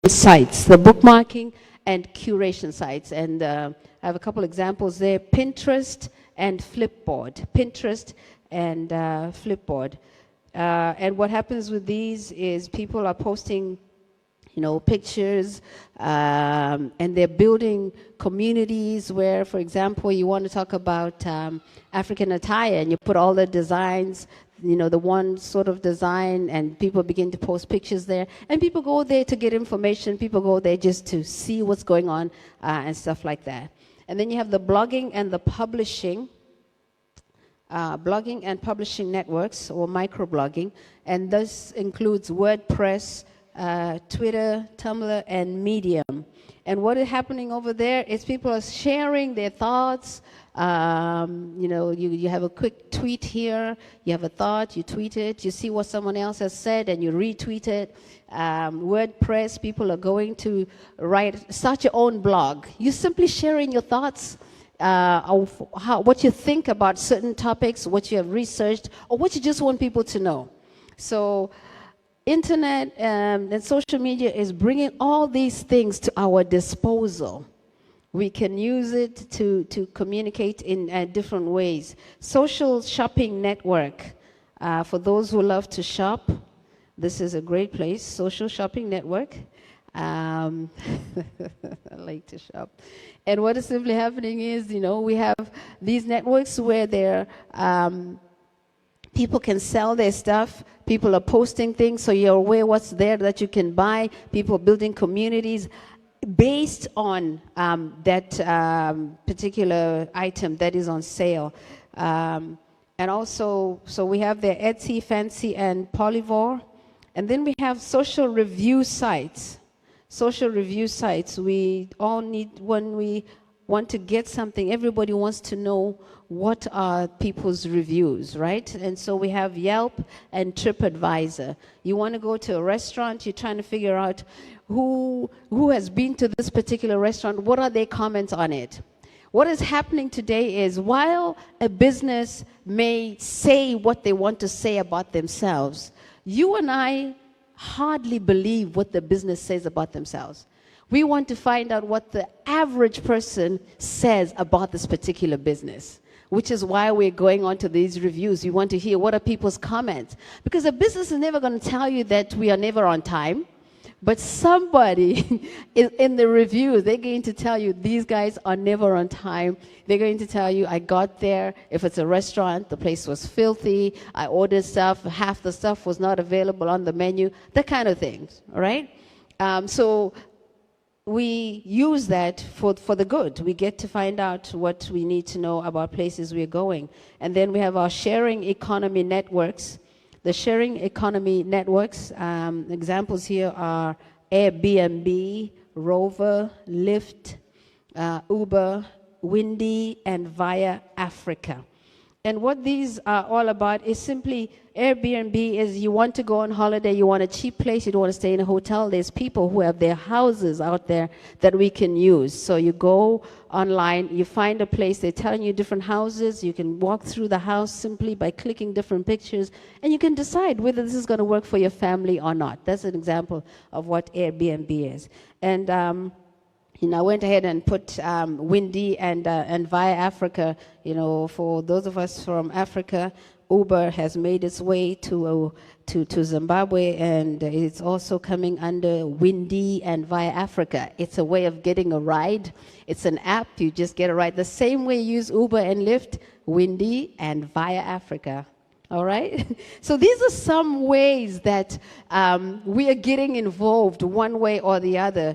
sites, the bookmarking and curation sites. And I have a couple examples there: Pinterest and Flipboard. Pinterest and Flipboard. And what happens with these is people are posting, pictures, and they're building communities where, for example, you want to talk about African attire, and you put all the designs, the one sort of design, and people begin to post pictures there. And people go there to get information. People go there just to see what's going on and stuff like that. And then you have the blogging and the publishing. Blogging and publishing networks, or microblogging, and this includes WordPress, Twitter, Tumblr, and Medium. And what is happening over there is people are sharing their thoughts. You have a quick tweet here, you have a thought, you tweet it, you see what someone else has said, and you retweet it. WordPress, people are going to start your own blog. You're simply sharing your thoughts. Of what you think about certain topics, what you have researched, or what you just want people to know. So internet and social media is bringing all these things to our disposal. We can use it to communicate in different ways. Social shopping network. For those who love to shop, this is a great place. Social shopping network. I like to shop. And what is simply happening is, we have these networks where people can sell their stuff. People are posting things, so you're aware what's there that you can buy. People are building communities based on that particular item that is on sale. And also, so we have the Etsy, Fancy, and Polyvore. And then we have social review sites. Social review sites, we all need, when we want to get something, everybody wants to know what are people's reviews, right? And so we have Yelp and TripAdvisor. You want to go to a restaurant, you're trying to figure out who has been to this particular restaurant, what are their comments on it? What is happening today is, while a business may say what they want to say about themselves, you and I hardly believe what the business says about themselves. We want to find out what the average person says about this particular business, which is why we're going on to these reviews. We want to hear what are people's comments, because a business is never going to tell you that we are never on time. But somebody in the review, they're going to tell you these guys are never on time. They're going to tell you, I got there. If it's a restaurant, the place was filthy. I ordered stuff. Half the stuff was not available on the menu. That kind of things, all right? So we use that for the good. We get to find out what we need to know about places we're going. And then we have our sharing economy networks. The sharing economy networks, examples here are Airbnb, Rover, Lyft, Uber, Windy, and Via Africa. And what these are all about is simply, Airbnb is, you want to go on holiday, you want a cheap place, you don't want to stay in a hotel. There's people who have their houses out there that we can use. So you go online, you find a place, they're telling you different houses, you can walk through the house simply by clicking different pictures, and you can decide whether this is going to work for your family or not. That's an example of what Airbnb is. And I went ahead and put Windy and Via Africa. For those of us from Africa, Uber has made its way to Zimbabwe, and it's also coming under Windy and Via Africa. It's a way of getting a ride. It's an app. You just get a ride. The same way you use Uber and Lyft, Windy and Via Africa. All right? So these are some ways that we are getting involved one way or the other.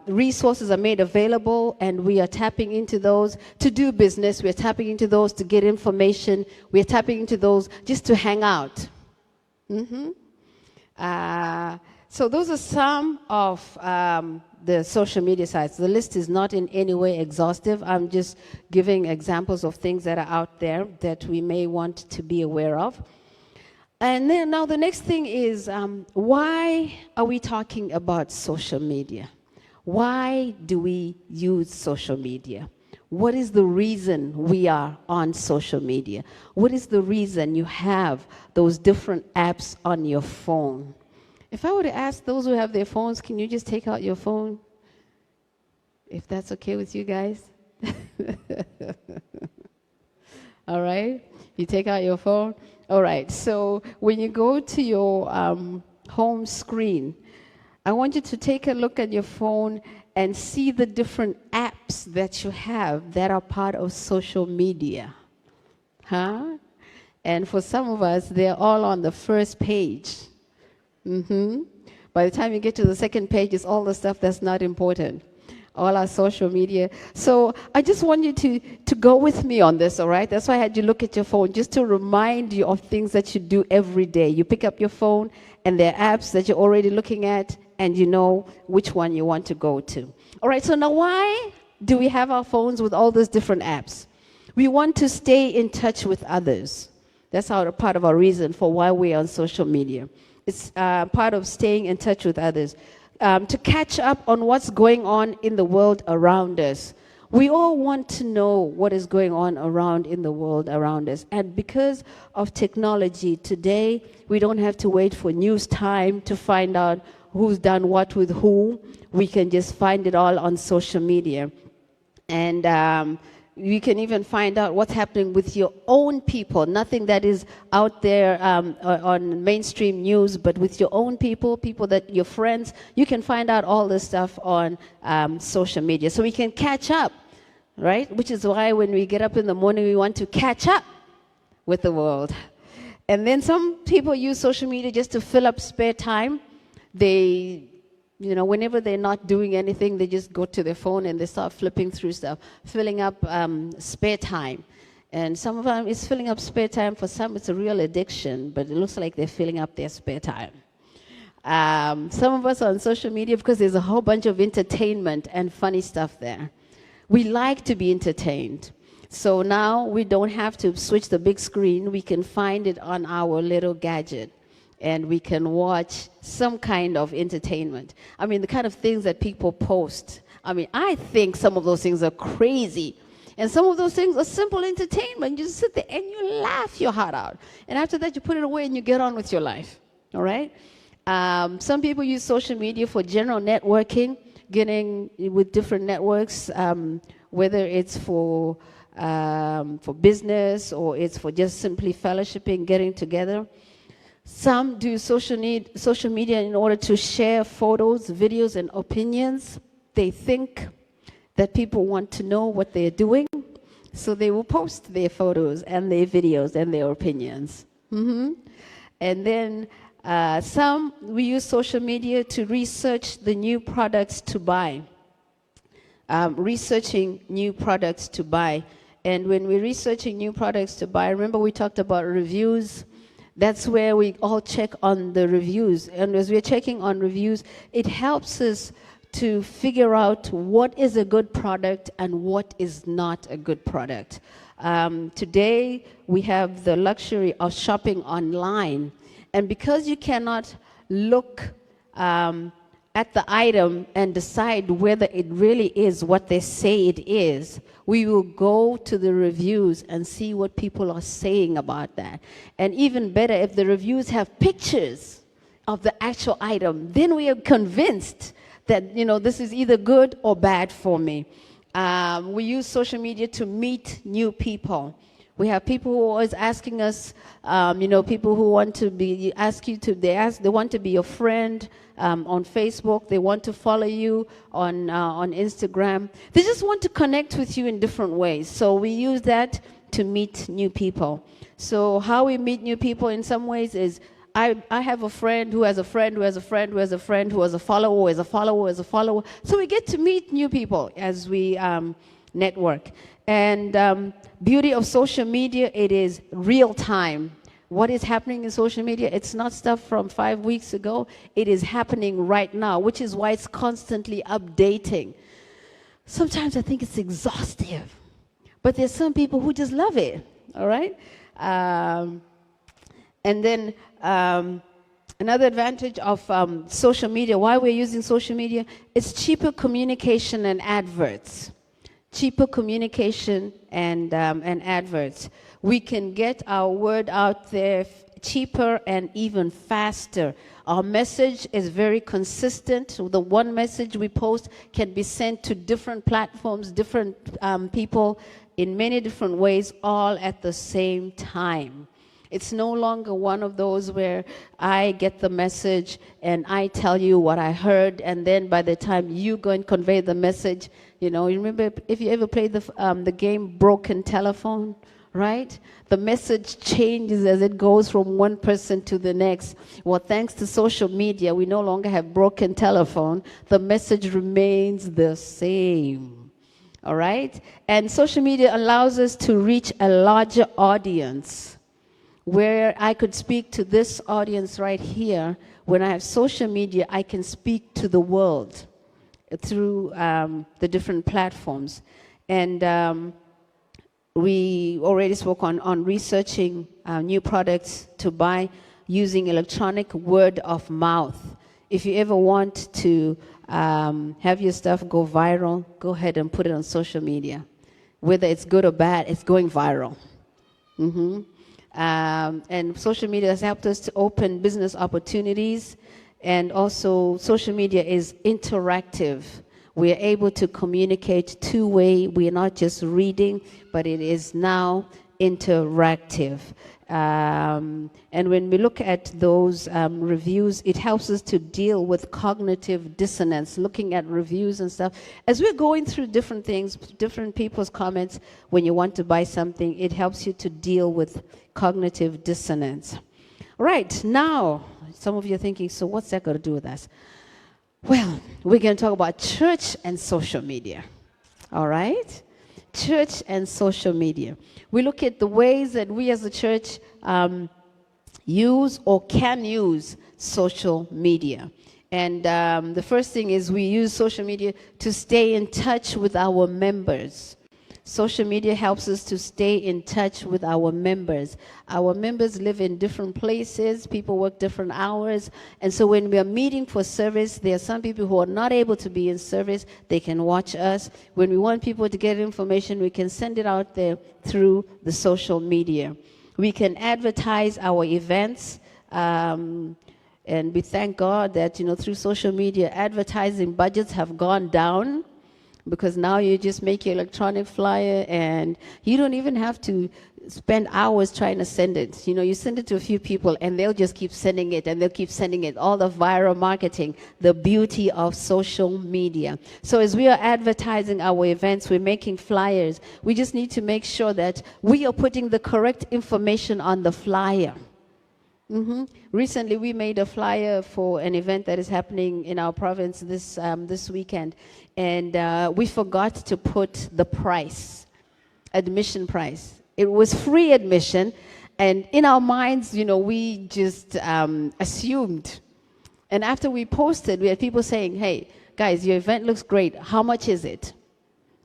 Resources are made available, and we are tapping into those to do business. We're tapping into those to get information. We're tapping into those just to hang out. So those are some of the social media sites. The list is not in any way exhaustive. I'm just giving examples of things that are out there that we may want to be aware of. And then now the next thing is, why are we talking about social media? Why do we use social media? What is the reason we are on social media? What is the reason you have those different apps on your phone? If I were to ask those who have their phones, can you just take out your phone? If that's okay with you guys. All right? You take out your phone. All right. So when you go to your home screen, I want you to take a look at your phone and see the different apps that you have that are part of social media. Huh? And for some of us, they're all on the first page. By the time you get to the second page, it's all the stuff that's not important. All our social media. So I just want you to go with me on this, all right? That's why I had you look at your phone, just to remind you of things that you do every day. You pick up your phone, and there are apps that you're already looking at, and you know which one you want to go to. All right, so now why do we have our phones with all those different apps? We want to stay in touch with others. That's part of our reason for why we're on social media. It's part of staying in touch with others. To catch up on what's going on in the world around us. We all want to know what is going on around in the world around us. And because of technology today, we don't have to wait for news time to find out who's done what with who. We can just find it all on social media. And you can even find out what's happening with your own people. Nothing that is out there on mainstream news, but with your own people that your friends. You can find out all this stuff on social media. So we can catch up, right? Which is why when we get up in the morning, we want to catch up with the world. And then some people use social media just to fill up spare time. They... whenever they're not doing anything, they just go to their phone and they start flipping through stuff, filling up spare time. And some of them, it's filling up spare time. For some, it's a real addiction, but it looks like they're filling up their spare time. Some of us are on social media because there's a whole bunch of entertainment and funny stuff there. We like to be entertained. So now we don't have to switch the big screen. We can find it on our little gadget. And we can watch some kind of entertainment. I mean, the kind of things that people post. I mean, I think some of those things are crazy. And some of those things are simple entertainment. You just sit there and you laugh your heart out. And after that, you put it away and you get on with your life. All right? Some people use social media for general networking, getting with different networks, whether it's for business or it's for just simply fellowshipping, getting together. Some do social media in order to share photos, videos, and opinions. They think that people want to know what they're doing, so they will post their photos and their videos and their opinions. And then we use social media to research the new products to buy. Researching new products to buy. And when we're researching new products to buy, remember we talked about reviews. That's where we all check on the reviews. And as we're checking on reviews, it helps us to figure out what is a good product and what is not a good product. Today, we have the luxury of shopping online. And because you cannot look at the item and decide whether it really is what they say it is, we will go to the reviews and see what people are saying about that. And even better, if the reviews have pictures of the actual item, then we are convinced that, this is either good or bad for me. We use social media to meet new people. We have people who are always asking us, people who want to be, they want to be your friend on Facebook. They want to follow you on Instagram. They just want to connect with you in different ways. So we use that to meet new people. So how we meet new people in some ways is, I have a friend who has a friend who has a friend who has a friend who has a follower who has a follower who has a follower. So we get to meet new people as we network. And beauty of social media, it is real time. What is happening in social media, it's not stuff from 5 weeks ago. It is happening right now, which is why it's constantly updating. Sometimes I think it's exhaustive, but there's some people who just love it, all right? And then another advantage of social media, why we're using social media, it's cheaper communication and adverts. Cheaper communication and adverts. We can get our word out there cheaper and even faster. Our message is very consistent. The one message we post can be sent to different platforms, different people in many different ways, all at the same time. It's no longer one of those where I get the message and I tell you what I heard, and then by the time you go and convey the message, you remember if you ever played the game Broken Telephone, right? The message changes as it goes from one person to the next. Well, thanks to social media, we no longer have broken telephone. The message remains the same. All right? And social media allows us to reach a larger audience. Where I could speak to this audience right here, when I have social media, I can speak to the world through the different platforms. And we already spoke on researching new products to buy using electronic word of mouth. If you ever want to have your stuff go viral, go ahead and put it on social media. Whether it's good or bad, it's going viral. And social media has helped us to open business opportunities, and also social media is interactive. We are able to communicate two-way. We are not just reading, but it is now interactive. And when we look at those reviews, it helps us to deal with cognitive dissonance, looking at reviews and stuff. As we're going through different things, different people's comments, when you want to buy something, it helps you to deal with cognitive dissonance. Right, now, some of you are thinking, so what's that got to do with us? Well, we're going to talk about church and social media. All right? Church and social media. We look at the ways that we as a church use or can use social media. And the first thing is we use social media to stay in touch with our members. Social media helps us to stay in touch with our members. Our members live in different places. People work different hours. And so when we are meeting for service, there are some people who are not able to be in service. They can watch us. When we want people to get information, we can send it out there through the social media. We can advertise our events. And we thank God that, through social media, advertising budgets have gone down. Because now you just make your electronic flyer and you don't even have to spend hours trying to send it. You send it to a few people and they'll just keep sending it and they'll keep sending it. All the viral marketing, the beauty of social media. So as we are advertising our events, we're making flyers. We just need to make sure that we are putting the correct information on the flyer. Recently, we made a flyer for an event that is happening in our province this weekend, and we forgot to put the price, admission price. It was free admission, and in our minds, we just assumed. And after we posted, we had people saying, "Hey, guys, your event looks great. How much is it?"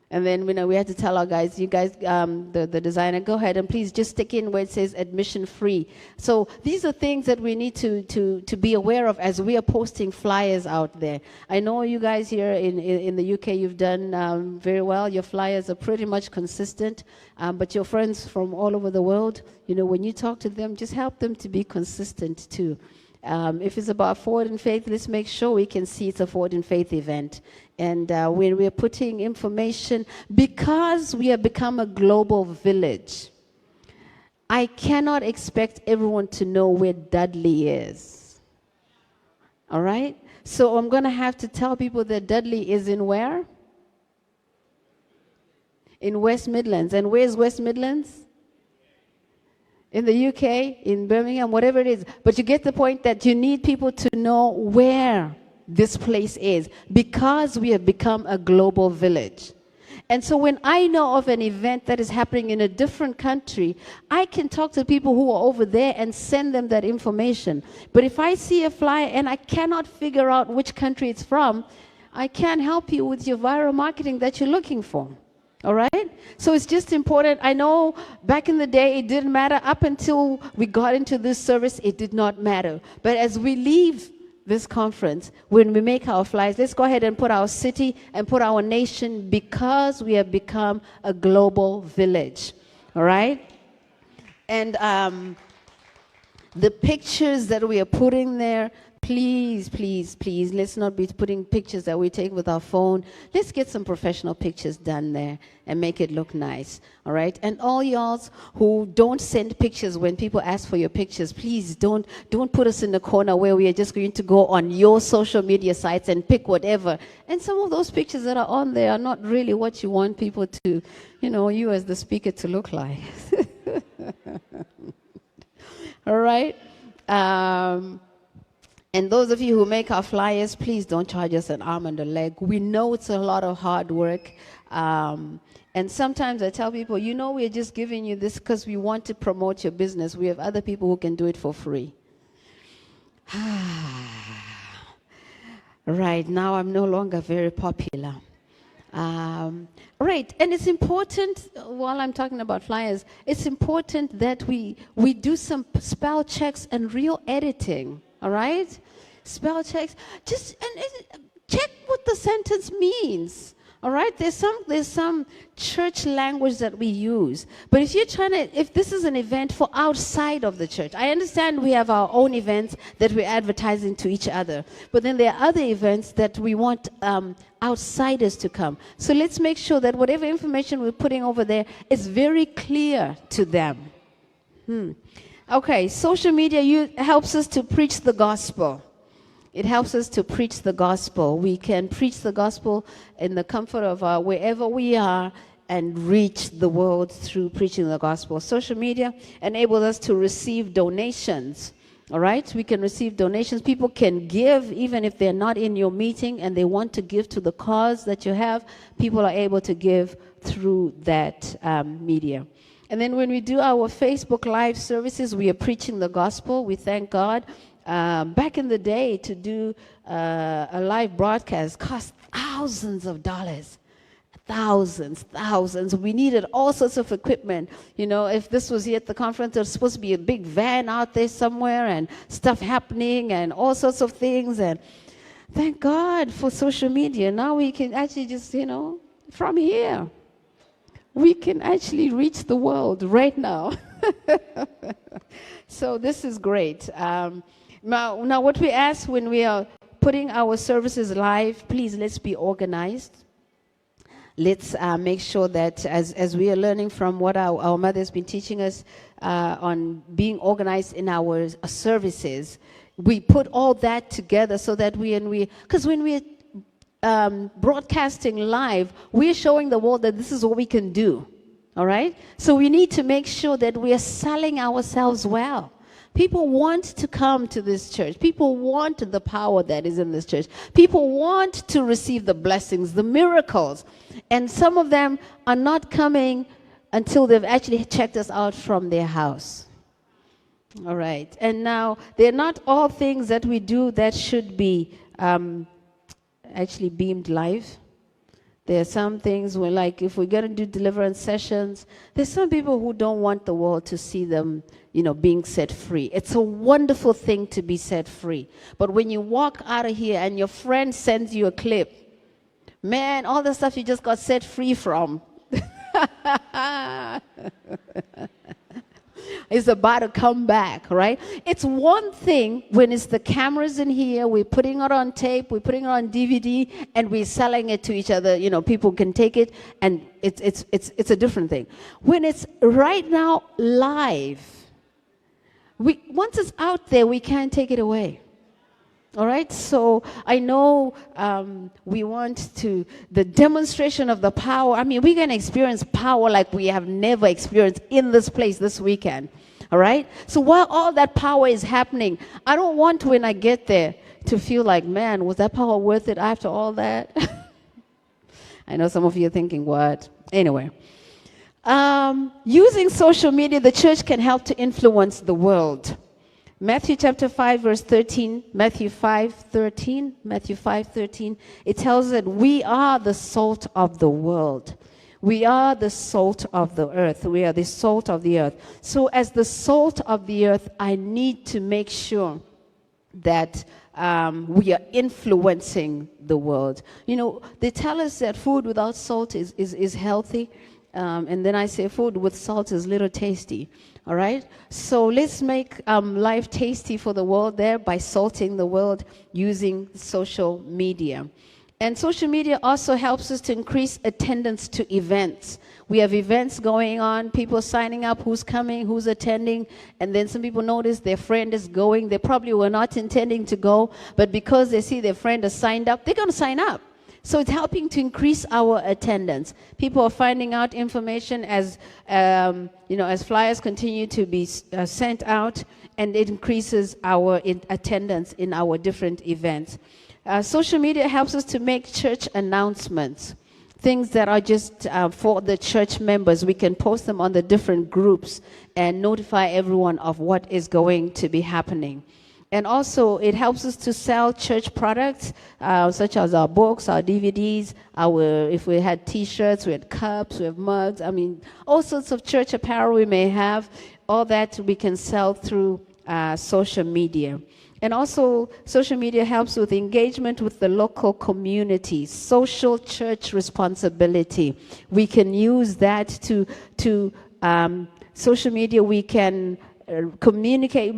And then we had to tell our guys, you guys, the designer, go ahead and please just stick in where it says admission free. So these are things that we need to be aware of as we are posting flyers out there. I know you guys here in the UK, you've done very well. Your flyers are pretty much consistent. But your friends from all over the world, when you talk to them, just help them to be consistent too. If it's about Forward in Faith, let's make sure we can see it's a Forward in Faith event. And when we're putting information, because we have become a global village, I cannot expect everyone to know where Dudley is. All right? So I'm going to have to tell people that Dudley is in where? In West Midlands. And where's West Midlands? In the UK, in Birmingham, whatever it is. But you get the point that you need people to know where this place is, because we have become a global village. And so when I know of an event that is happening in a different country, I can talk to people who are over there and send them that information. But if I see a flyer and I cannot figure out which country it's from, I can't help you with your viral marketing that you're looking for. All right? So it's just important. I know back in the day it didn't matter. Up until we got into this service, it did not matter. But as we leave this conference, when we make our flyers, let's go ahead and put our city and put our nation, because we have become a global village. All right? And The pictures that we are putting there, please, please, please, let's not be putting pictures that we take with our phone. Let's get some professional pictures done there and make it look nice, all right? And all y'all who don't send pictures when people ask for your pictures, please don't put us in the corner where we are just going to go on your social media sites and pick whatever. And some of those pictures that are on there are not really what you want people to, you as the speaker to look like. All right? And those of you who make our flyers, please don't charge us an arm and a leg. We know it's a lot of hard work. And sometimes I tell people, we're just giving you this because we want to promote your business. We have other people who can do it for free. Right, now I'm no longer very popular. Right, and it's important, while I'm talking about flyers, it's important that we do some spell checks and real editing, all right? Spell checks, and check what the sentence means, all right? There's some church language that we use, but if this is an event for outside of the church, I understand we have our own events that we're advertising to each other, but then there are other events that we want outsiders to come. So let's make sure that whatever information we're putting over there is very clear to them. Okay, social media helps us to preach the gospel. It helps us to preach the gospel. We can preach the gospel in the comfort of wherever we are and reach the world through preaching the gospel. Social media enables us to receive donations. All right, we can receive donations. People can give even if they're not in your meeting and they want to give to the cause that you have. People are able to give through that media. And then when we do our Facebook Live services, we are preaching the gospel. We thank God. Back in the day, to do a live broadcast cost thousands of dollars. Thousands. We needed all sorts of equipment. If this was here at the conference, there's supposed to be a big van out there somewhere and stuff happening and all sorts of things. And thank God for social media. Now we can actually just, from here, we can actually reach the world right now. So this is great. Now what we ask when we are putting our services live, please let's be organized. Let's make sure that as we are learning from what our mother has been teaching us on being organized in our services, we put all that together so that because when we're broadcasting live, we're showing the world that this is what we can do, all right? So we need to make sure that we are selling ourselves well. People want to come to this church. People want the power that is in this church. People want to receive the blessings, the miracles. And some of them are not coming until they've actually checked us out from their house. All right. And now, they're not all things that we do that should be actually beamed live. There are some things where, like, if we're going to do deliverance sessions, there's some people who don't want the world to see them, being set free. It's a wonderful thing to be set free. But when you walk out of here and your friend sends you a clip, man, all the stuff you just got set free from is about to come back, right? It's one thing when it's the cameras in here, we're putting it on tape, we're putting it on DVD, and we're selling it to each other. People can take it, and it's a different thing. When it's right now live, once it's out there, we can't take it away. All right, so I know we want the demonstration of the power. I mean, we're going to experience power like we have never experienced in this place this weekend. All right, so while all that power is happening, I don't want when I get there to feel like, man, was that power worth it after all that? I know some of you are thinking, what? Anyway, using social media, the church can help to influence the world. Matthew chapter 5, verse 13, Matthew 5:13, it tells us that we are the salt of the world. We are the salt of the earth. We are the salt of the earth. So as the salt of the earth, I need to make sure that we are influencing the world. They tell us that food without salt is healthy. And then I say food with salt is little tasty. All right? So let's make life tasty for the world there by salting the world using social media. And social media also helps us to increase attendance to events. We have events going on, people signing up, who's coming, who's attending, and then some people notice their friend is going. They probably were not intending to go, but because they see their friend has signed up, they're going to sign up. So it's helping to increase our attendance. People are finding out information as, as flyers continue to be sent out, and it increases our attendance in our different events. Social media helps us to make church announcements, things that are just for the church members. We can post them on the different groups and notify everyone of what is going to be happening. And also, it helps us to sell church products, such as our books, our DVDs, if we had T-shirts, we had cups, we have mugs. I mean, all sorts of church apparel we may have. All that we can sell through social media. And also, social media helps with engagement with the local community, social church responsibility. We can use that to social media. We can communicate.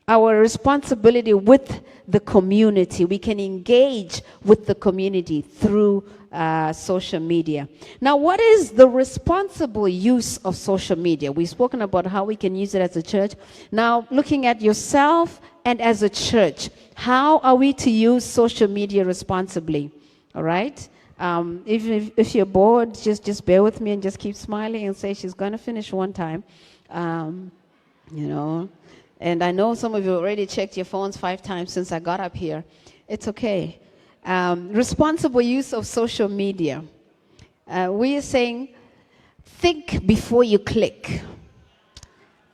Our responsibility with the community. We can engage with the community through social media. Now, what is the responsible use of social media? We've spoken about how we can use it as a church. Now, looking at yourself and as a church, how are we to use social media responsibly? All right? If you're bored, just bear with me and just keep smiling and say she's going to finish one time. And I know some of you already checked your phones 5 times since I got up here. It's okay. Responsible use of social media. We are saying, think before you click.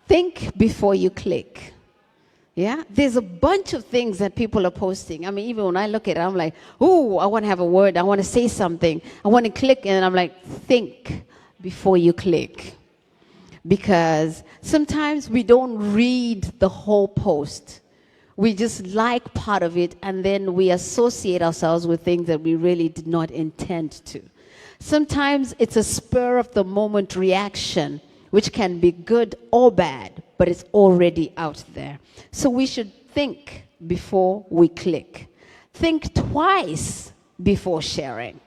Think before you click. Yeah? There's a bunch of things that people are posting. I mean, even when I look at it, I'm like, ooh, I want to have a word. I want to say something. I want to click. And I'm like, think before you click. Because sometimes we don't read the whole post. We just like part of it, and then we associate ourselves with things that we really did not intend to. Sometimes it's a spur-of-the-moment reaction, which can be good or bad, but it's already out there. So we should think before we click. Think twice before sharing.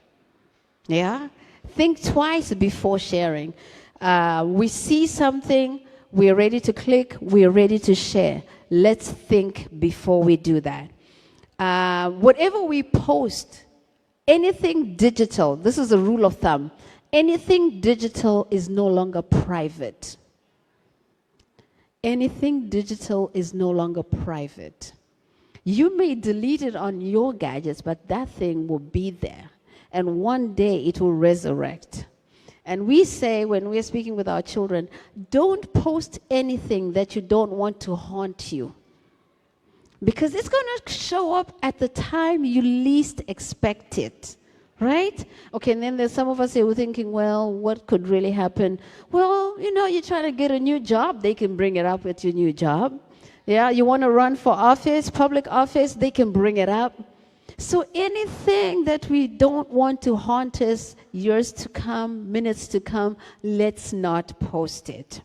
Yeah? Think twice before sharing. We see something, we're ready to click, we're ready to share. Let's think before we do that. Whatever we post, anything digital, this is a rule of thumb, anything digital is no longer private. Anything digital is no longer private. You may delete it on your gadgets, but that thing will be there. And one day it will resurrect. And we say, when we're speaking with our children, don't post anything that you don't want to haunt you. Because it's going to show up at the time you least expect it. Right? Okay, and then there's some of us who are thinking, well, what could really happen? Well, you're trying to get a new job, they can bring it up with your new job. Yeah, you want to run for office, public office, they can bring it up. So anything that we don't want to haunt us years to come, minutes to come, let's not post it.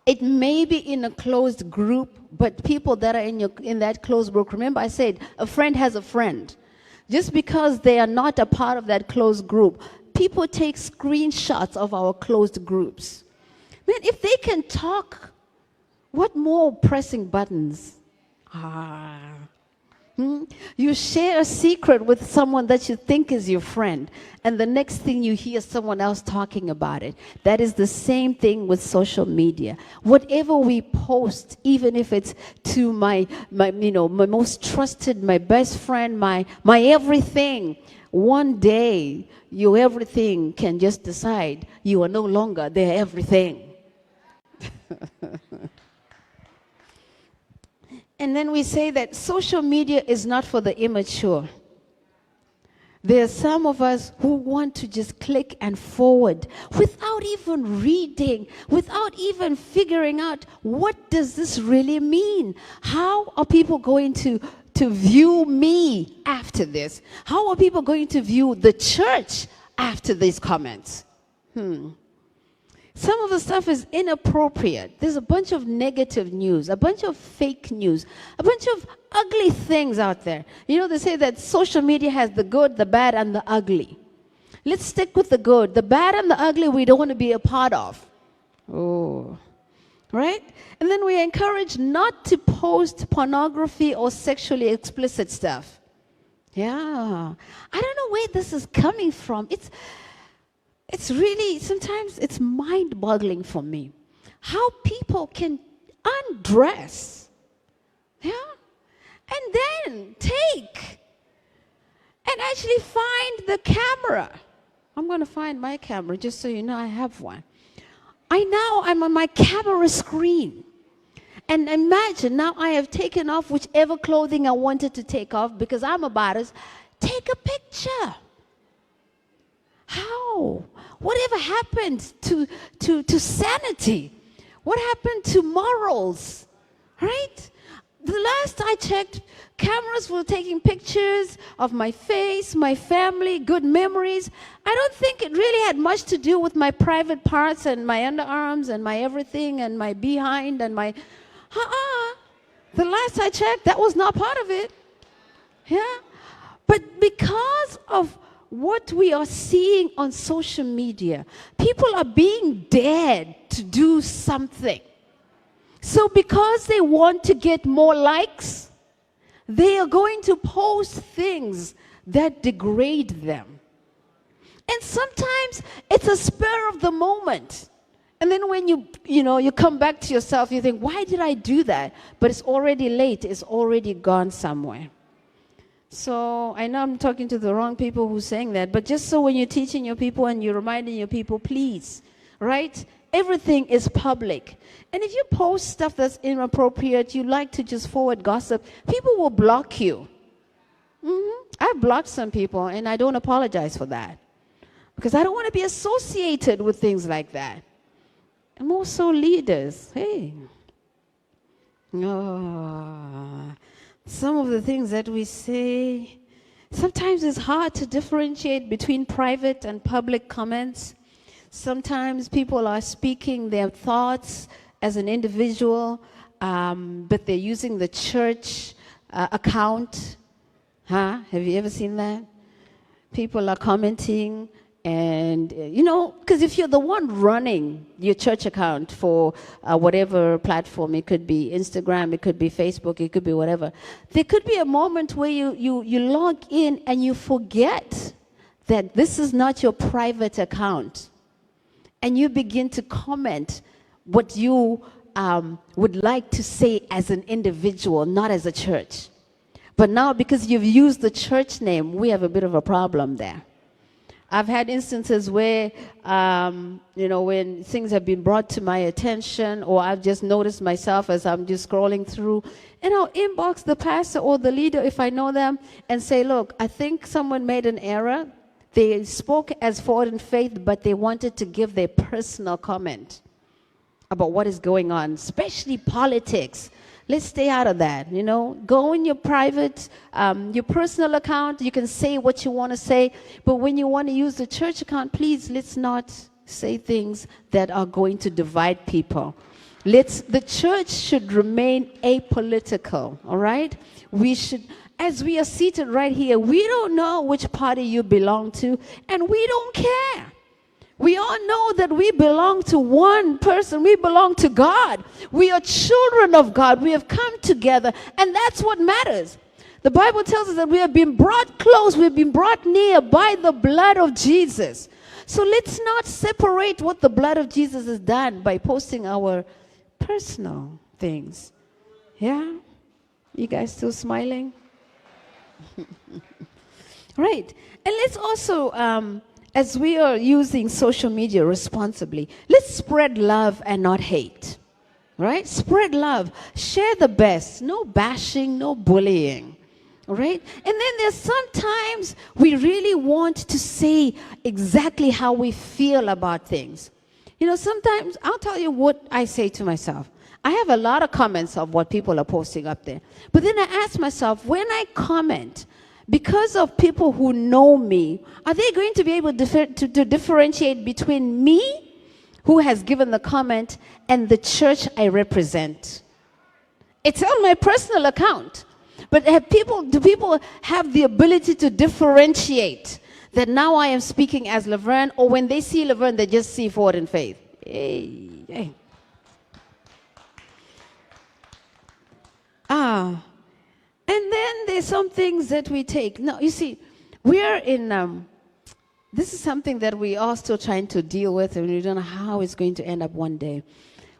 It may be in a closed group, but people that are in that closed group, remember I said a friend has a friend. Just because they are not a part of that closed group, people take screenshots of our closed groups. Man, if they can talk, what more pressing buttons? You share a secret with someone that you think is your friend, and the next thing you hear someone else talking about it. That is the same thing with social media. Whatever we post, even if it's to my most trusted, my best friend, my everything, one day your everything can just decide you are no longer their everything. And then we say that social media is not for the immature. There are some of us who want to just click and forward without even reading, without even figuring out what does this really mean? How are people going to view me after this? How are people going to view the church after these comments. Some of the stuff is inappropriate. There's a bunch of negative news, a bunch of fake news, a bunch of ugly things out there. You know, they say that social media has the good, the bad, and the ugly. Let's stick with the good. The bad and the ugly we don't want to be a part of. Oh, right? And then we encourage not to post pornography or sexually explicit stuff. Yeah. I don't know where this is coming from. It's really, sometimes it's mind-boggling for me how people can undress, yeah, and then take and actually find the camera. I'm going to find my camera just so you know I have one. I'm on my camera screen. And imagine now I have taken off whichever clothing I wanted to take off because I'm about to take a picture. How? Whatever happened to sanity? What happened to morals? Right? The last I checked, cameras were taking pictures of my face, my family, good memories. I don't think it really had much to do with my private parts and my underarms and my everything and my behind and my... The last I checked, that was not part of it. Yeah? But because of what we are seeing on social media, people are being dared to do something. So because they want to get more likes, they are going to post things that degrade them. And sometimes it's a spur of the moment. And then when you come back to yourself, you think, why did I do that? But it's already late. It's already gone somewhere. So I know I'm talking to the wrong people who are saying that, but just so when you're teaching your people and you're reminding your people, please, right? Everything is public. And if you post stuff that's inappropriate, you like to just forward gossip, people will block you. I've blocked some people, and I don't apologize for that. Because I don't want to be associated with things like that. And also leaders. Hey. Some of the things that we say, sometimes it's hard to differentiate between private and public comments. Sometimes people are speaking their thoughts as an individual, but they're using the church account. Have you ever seen that? People are commenting. And, because if you're the one running your church account for whatever platform, it could be Instagram, it could be Facebook, it could be whatever, there could be a moment where you log in and you forget that this is not your private account. And you begin to comment what you would like to say as an individual, not as a church. But now, because you've used the church name, we have a bit of a problem there. I've had instances where, when things have been brought to my attention, or I've just noticed myself as I'm just scrolling through, and I'll inbox the pastor or the leader if I know them and say, look, I think someone made an error. They spoke as forward in faith, but they wanted to give their personal comment about what is going on, especially politics. Let's stay out of that, Go in your private, your personal account. You can say what you want to say. But when you want to use the church account, please, let's not say things that are going to divide people. The church should remain apolitical, all right? We should, as we are seated right here, we don't know which party you belong to, and we don't care. We all know that we belong to one person. We belong to God. We are children of God. We have come together, and that's what matters. The Bible tells us that we have been brought close. We've been brought near by the blood of Jesus. So let's not separate what the blood of Jesus has done by posting our personal things. Yeah? You guys still smiling? Right. And let's also... as we are using social media responsibly, let's spread love and not hate, right? Spread love. Share the best. No bashing, no bullying, all right? And then there's sometimes we really want to say exactly how we feel about things. Sometimes I'll tell you what I say to myself. I have a lot of comments of what people are posting up there. But then I ask myself, when I comment, Because of people who know me, are they going to be able to differentiate between me, who has given the comment, and the church I represent? It's on my personal account. But do people have the ability to differentiate that now I am speaking as LaVerne, or when they see LaVerne, they just see Forward in Faith? Hey. And then there's some things that we take. Now, you see, we are in, this is something that we are still trying to deal with, and we don't know how it's going to end up one day.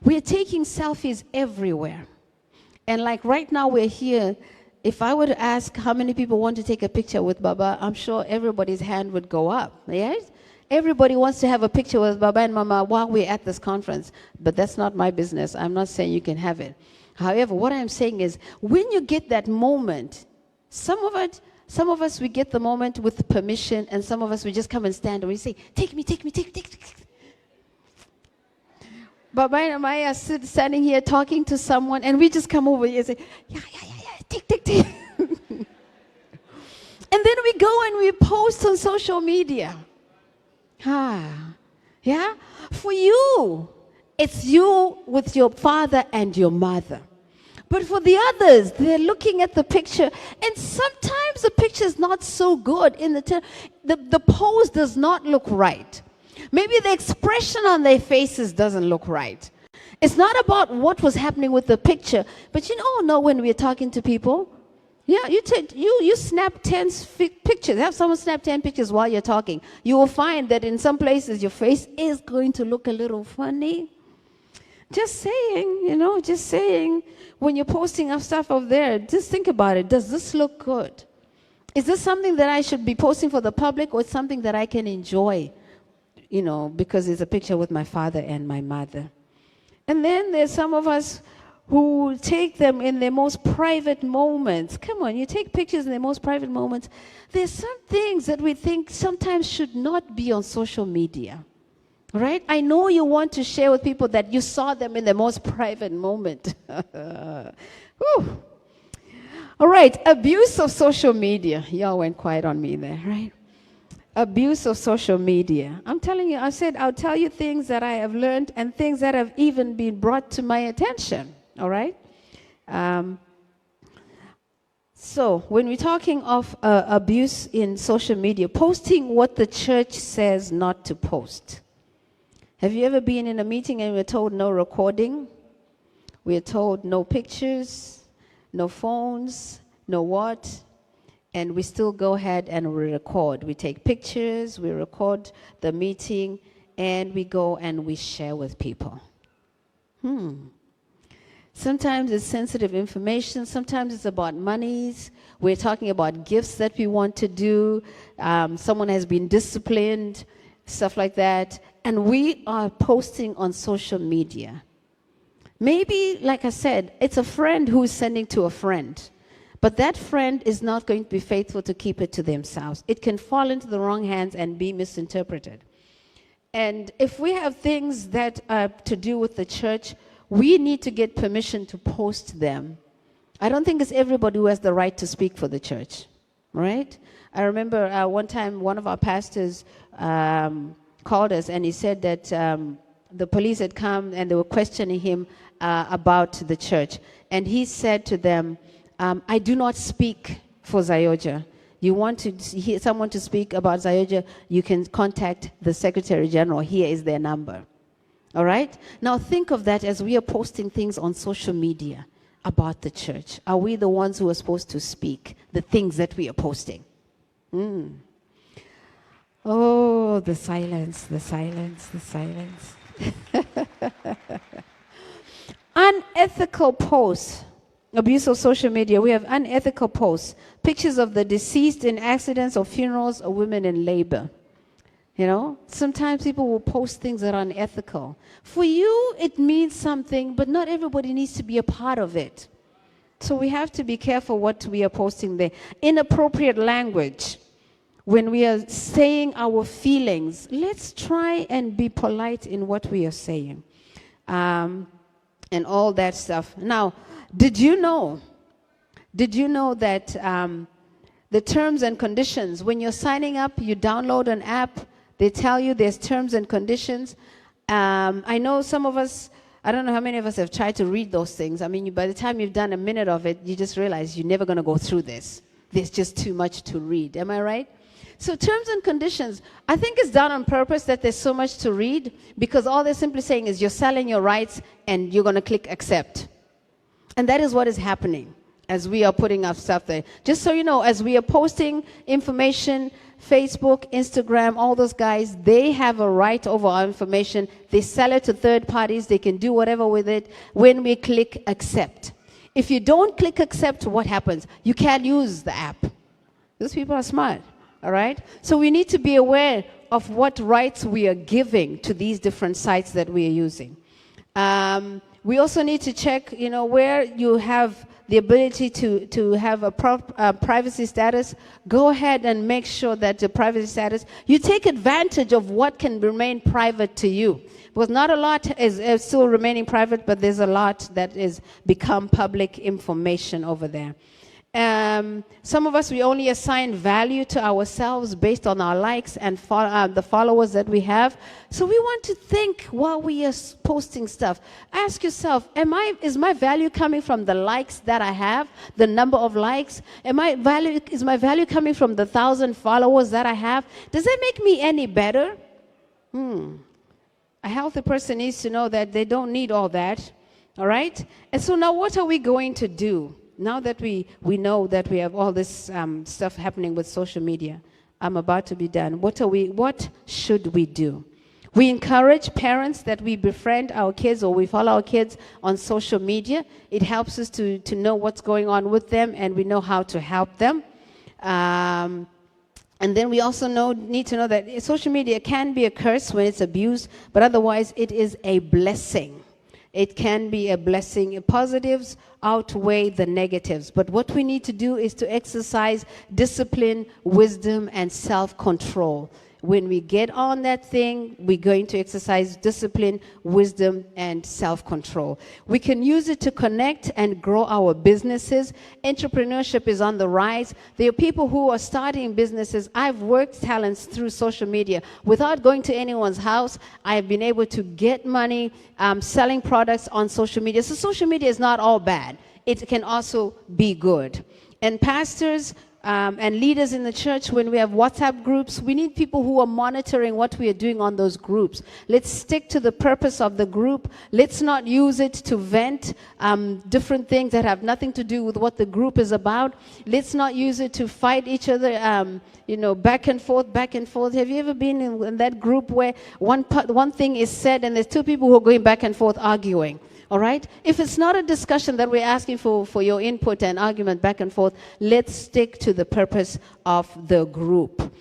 We are taking selfies everywhere. And like right now we're here, if I were to ask how many people want to take a picture with Baba, I'm sure everybody's hand would go up, yes? Everybody wants to have a picture with Baba and Mama while we're at this conference, but that's not my business. I'm not saying you can have it. However, what I'm saying is, when you get that moment, some of us, we get the moment with permission, and some of us, we just come and stand and we say, take me. Baba and I are standing here talking to someone, and we just come over here and say, yeah, take. And then we go and we post on social media. Yeah? For you, it's you with your father and your mother. But for the others, they're looking at the picture, and sometimes the picture is not so good. The pose does not look right. Maybe the expression on their faces doesn't look right. It's not about what was happening with the picture, but when we're talking to people, yeah, you snap 10 pictures. Have someone snap 10 pictures while you're talking. You will find that in some places your face is going to look a little funny. Just saying, when you're posting stuff up there, just think about it. Does this look good? Is this something that I should be posting for the public, or it's something that I can enjoy, because it's a picture with my father and my mother? And then there's some of us who take them in their most private moments. Come on, you take pictures in their most private moments. There's some things that we think sometimes should not be on social media. Right? I know you want to share with people that you saw them in the most private moment. All right, abuse of social media. Y'all went quiet on me there, right? Abuse of social media. I'm telling you, I said I'll tell you things that I have learned and things that have even been brought to my attention. All right? So when we're talking of abuse in social media, posting what the church says not to post. Have you ever been in a meeting and we're told no recording? We're told no pictures, no phones, no what? And we still go ahead and we record. We take pictures, we record the meeting, and we go and we share with people. Sometimes it's sensitive information. Sometimes it's about monies. We're talking about gifts that we want to do. Someone has been disciplined, stuff like that. And we are posting on social media. Maybe, like I said, it's a friend who is sending to a friend. But that friend is not going to be faithful to keep it to themselves. It can fall into the wrong hands and be misinterpreted. And if we have things that are to do with the church, we need to get permission to post them. I don't think it's everybody who has the right to speak for the church, right? I remember one time one of our pastors called us, and he said that the police had come and they were questioning him about the church. And he said to them, I do not speak for Zayoja. You want to hear someone to speak about Zayoja, you can contact the Secretary General. Here is their number. All right? Now think of that as we are posting things on social media about the church. Are we the ones who are supposed to speak the things that we are posting? Oh, the silence. Unethical posts. Abuse of social media. We have unethical posts. Pictures of the deceased in accidents or funerals or women in labor. Sometimes people will post things that are unethical. For you, it means something, but not everybody needs to be a part of it. So we have to be careful what we are posting there. Inappropriate language. When we are saying our feelings, let's try and be polite in what we are saying. And all that stuff. Now, did you know that The terms and conditions. When you're signing up, you download an app. They tell you there's terms and conditions. I know some of us, I don't know how many of us have tried to read those things. I mean, by the time you've done a minute of it, you just realize you're never going to go through this. There's just too much to read. Am I right? So terms and conditions, I think it's done on purpose that there's so much to read, because all they're simply saying is you're selling your rights and you're going to click accept. And that is what is happening as we are putting up stuff there. Just so you know, as we are posting information, Facebook, Instagram, all those guys, they have a right over our information. They sell it to third parties. They can do whatever with it when we click accept. If you don't click accept, what happens? You can't use the app. Those people are smart. All right? So we need to be aware of what rights we are giving to these different sites that we are using. We also need to check, where you have the ability to have a privacy status. Go ahead and make sure that the privacy status, you take advantage of what can remain private to you. Because not a lot is still remaining private, but there's a lot that is become public information over there. Some of us, we only assign value to ourselves based on our likes and the followers that we have. So we want to think while we are posting stuff. Ask yourself, is my value coming from the likes that I have, the number of likes? Is my value coming from the 1,000 followers that I have? Does that make me any better? A healthy person needs to know that they don't need all that. All right? And so now what are we going to do? Now that we know that we have all this stuff happening with social media, I'm about to be done. What should we do? We encourage parents that we befriend our kids or we follow our kids on social media. It helps us to know what's going on with them, and we know how to help them. And then we also need to know that social media can be a curse when it's abused, but otherwise it is a blessing. It can be a blessing. Positives outweigh the negatives. But what we need to do is to exercise discipline, wisdom, and self-control. When we get on that thing, we're going to exercise discipline, wisdom, and self-control. We can use it to connect and grow our businesses. Entrepreneurship is on the rise. There are people who are starting businesses. I've worked talents through social media. Without going to anyone's house, I've been able to get money selling products on social media. So social media is not all bad. It can also be good. And pastors, and leaders in the church, when we have WhatsApp groups, we need people who are monitoring what we are doing on those groups. Let's stick to the purpose of the group. Let's not use it to vent different things that have nothing to do with what the group is about. Let's not use it to fight each other, back and forth, back and forth. Have you ever been in that group where one thing is said and there's two people who are going back and forth arguing? All right? If it's not a discussion that we're asking for your input and argument back and forth, let's stick to the purpose of the group.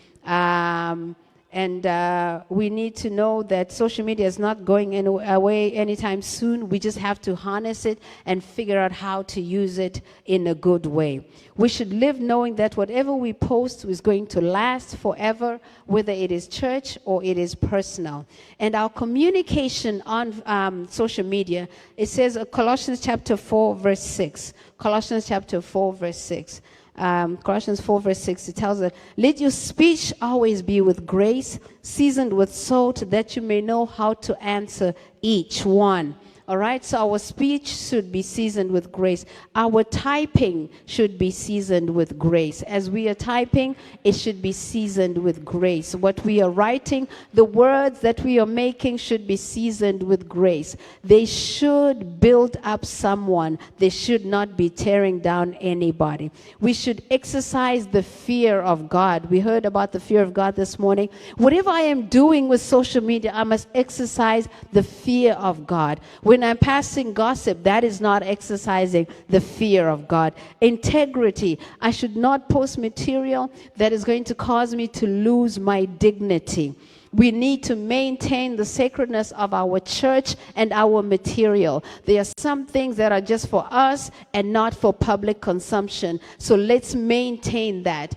We need to know that social media is not going away anytime soon. We just have to harness it and figure out how to use it in a good way. We should live knowing that whatever we post is going to last forever, whether it is church or it is personal. And our communication on social media, it says Colossians chapter 4, verse 6. Colossians chapter 4, verse 6. Colossians 4, verse 6, it tells us, let your speech always be with grace, seasoned with salt, that you may know how to answer each one. All right, so our speech should be seasoned with grace. Our typing should be seasoned with grace. As we are typing, it should be seasoned with grace. What we are writing, the words that we are making should be seasoned with grace. They should build up someone. They should not be tearing down anybody. We should exercise the fear of God. We heard about the fear of God this morning. Whatever I am doing with social media, I must exercise the fear of God. When I'm passing gossip, that is not exercising the fear of God. Integrity. I should not post material that is going to cause me to lose my dignity. We need to maintain the sacredness of our church and our material. There are some things that are just for us and not for public consumption. So let's maintain that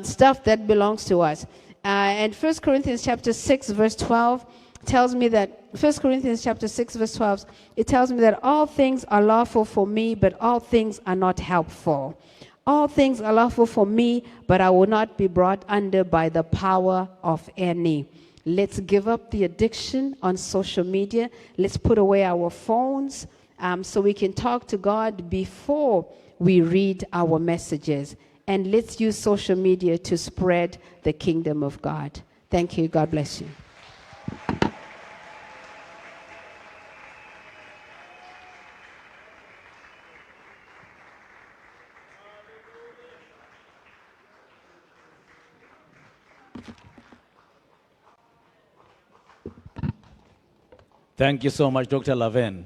stuff that belongs to us. And 1 Corinthians chapter 6, verse 12 tells me that 1 Corinthians chapter 6, verse 12, it tells me that all things are lawful for me, but all things are not helpful. All things are lawful for me, but I will not be brought under by the power of any. Let's give up the addiction on social media. Let's put away our phones so we can talk to God before we read our messages. And let's use social media to spread the kingdom of God. Thank you. God bless you. Thank you so much, Dr. LaVerne.